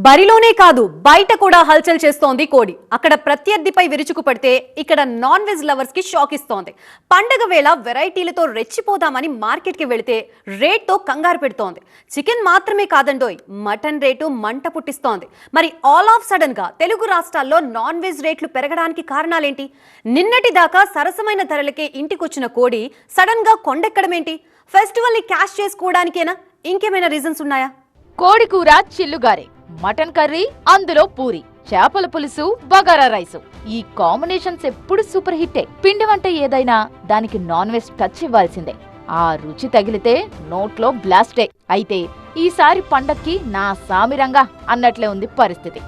బరిలోనే కాదు బయట కూడా హల్చల్ చేస్తోంది కోడి. అక్కడ ప్రత్యర్థిపై విరుచుకు పడితే ఇక్కడ నాన్ వెజ్ లవర్స్ కి షాక్ ఇస్తోంది. పండగ వేళ వెరైటీలతో రెచ్చిపోదామని మార్కెట్ కి వెళితే రేట్ తో కంగారు పెడుతోంది. చికెన్ మాత్రమే కాదండోయ్, మటన్ రేటు మంట పుట్టిస్తోంది. మరి ఆల్ ఆఫ్ సడన్ గా తెలుగు రాష్ట్రాల్లో నాన్ వెజ్ రేట్లు పెరగడానికి కారణాలేంటి? నిన్నటి దాకా సరసమైన ధరలకే ఇంటికొచ్చిన కోడి సడన్ గా కొండెక్కడమేంటి? ఫెస్టివల్ ని క్యాష్ చేసుకోవడానికేనా? ఇంకేమైనా రీజన్స్ ఉన్నాయా? కోడి కూర చిల్లుగారే, మటన్ కర్రీ, అందులో పూరి, చేపల పులుసు, బగారా రైసు. ఈ కాంబినేషన్స్ ఎప్పుడు సూపర్ హిట్టే. పిండి వంట ఏదైనా దానికి నాన్ వెజ్ టచ్ ఇవ్వాల్సిందే. ఆ రుచి తగిలితే నోట్లో బ్లాస్టే. అయితే ఈసారి పండక్కి నా సామిరంగా అన్నట్లే ఉంది పరిస్థితి.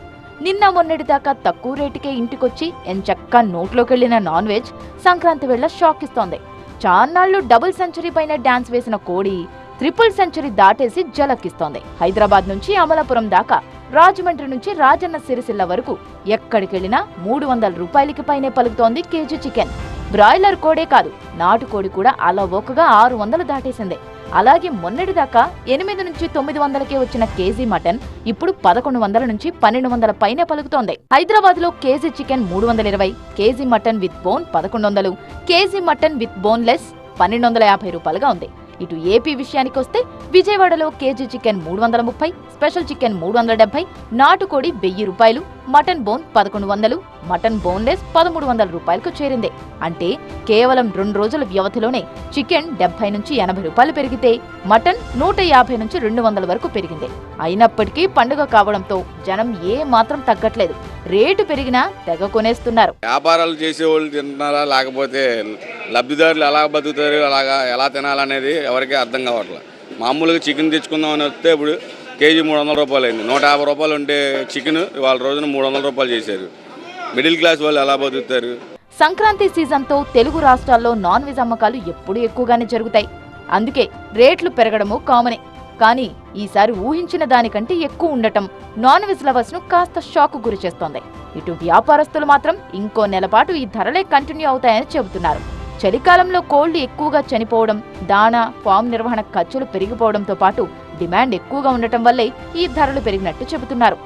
నిన్న మొన్నటి దాకా తక్కువ రేటుకే ఇంటికొచ్చి ఎంచక్కా నోట్లోకెళ్లిన నాన్ వెజ్ సంక్రాంతి వేళ షాక్ ఇస్తోంది. చాన్నాళ్లు డబుల్ సెంచరీ పైన డాన్స్ వేసిన కోడి ట్రిపుల్ సెంచరీ దాటేసి జలక్కిస్తోంది. హైదరాబాద్ నుంచి అమలాపురం దాకా, రాజమండ్రి నుంచి రాజన్న సిరిసిల్ల వరకు ఎక్కడికెళ్లినా 300 రూపాయలకి పైనే పలుకుతోంది కేజీ చికెన్. బ్రాయిలర్ కోడే కాదు, నాటుకోడి కూడా అలవోకగా 600 దాటేసింది. అలాగే మొన్నటిదాకా 800 నుంచి 900కే వచ్చిన కేజీ మటన్ ఇప్పుడు 1100 నుంచి 1200 పైనే పలుకుతోంది. హైదరాబాద్ లో KG chicken 320, KG mutton with bone 1100, KG mutton with boneless 1250 రూపాయలుగా ఉంది. ఇటు ఏపీ విషయానికొస్తే విజయవాడలో కేజీ చికెన్ 330, స్పెషల్ చికెన్ 370, నాటుకోడి 1000 రూపాయలు, మటన్ బోన్ 1100, మటన్ బోన్లెస్ 1300 రూపాయలకు చేరింది. అంటే కేవలం 2 రోజుల వ్యవధిలోనే చికెన్ 70 నుంచి 80 రూపాయలు పెరిగితే మటన్ 150 నుంచి 200 వరకు పెరిగింది. అయినప్పటికీ పండుగ కావడంతో జనం ఏ మాత్రం తగ్గట్లేదు. రేటు పెరిగినా తెగ కొనేస్తున్నారు. వ్యాపారాలు చేసేవాళ్ళు తింటున్నారా, లేకపోతే లబ్ధిదారులు ఎలా బతుకుతారు, అలాగా ఎలా తినాలనేది ఎవరికీ అర్థం కావట్లేదు. మామూలుగా చికెన్ తెచ్చుకుందామని వస్తే ఇప్పుడు కేజీ 300 రూపాయలు అయింది. 150 రూపాయలు ఉంటే చికెన్ ఇవాళ రోజున 300 రూపాయలు చేశారు. మిడిల్ క్లాస్ వాళ్ళు ఎలా బతుకుతారు? సంక్రాంతి సీజన్తో తెలుగు రాష్ట్రాల్లో నాన్ వెజ్ అమ్మకాలు ఎప్పుడూ ఎక్కువగానే జరుగుతాయి. అందుకే రేట్లు పెరగడము కామనే. కానీ ఈసారి ఊహించిన దానికంటే ఎక్కువ ఉండటం నాన్ వెజ్ లవర్స్ ను కాస్త షాక్ గురి చేస్తోంది. ఇటు వ్యాపారస్తులు మాత్రం ఇంకో నెలపాటు ఈ ధరలే కంటిన్యూ అవుతాయని చెబుతున్నారు. చలికాలంలో కోళ్లు ఎక్కువగా చనిపోవడం, దాణా, ఫామ్ నిర్వహణ ఖర్చులు పెరిగిపోవడంతో పాటు డిమాండ్ ఎక్కువగా ఉండటం వల్లే ఈ ధరలు పెరిగినట్టు చెబుతున్నారు.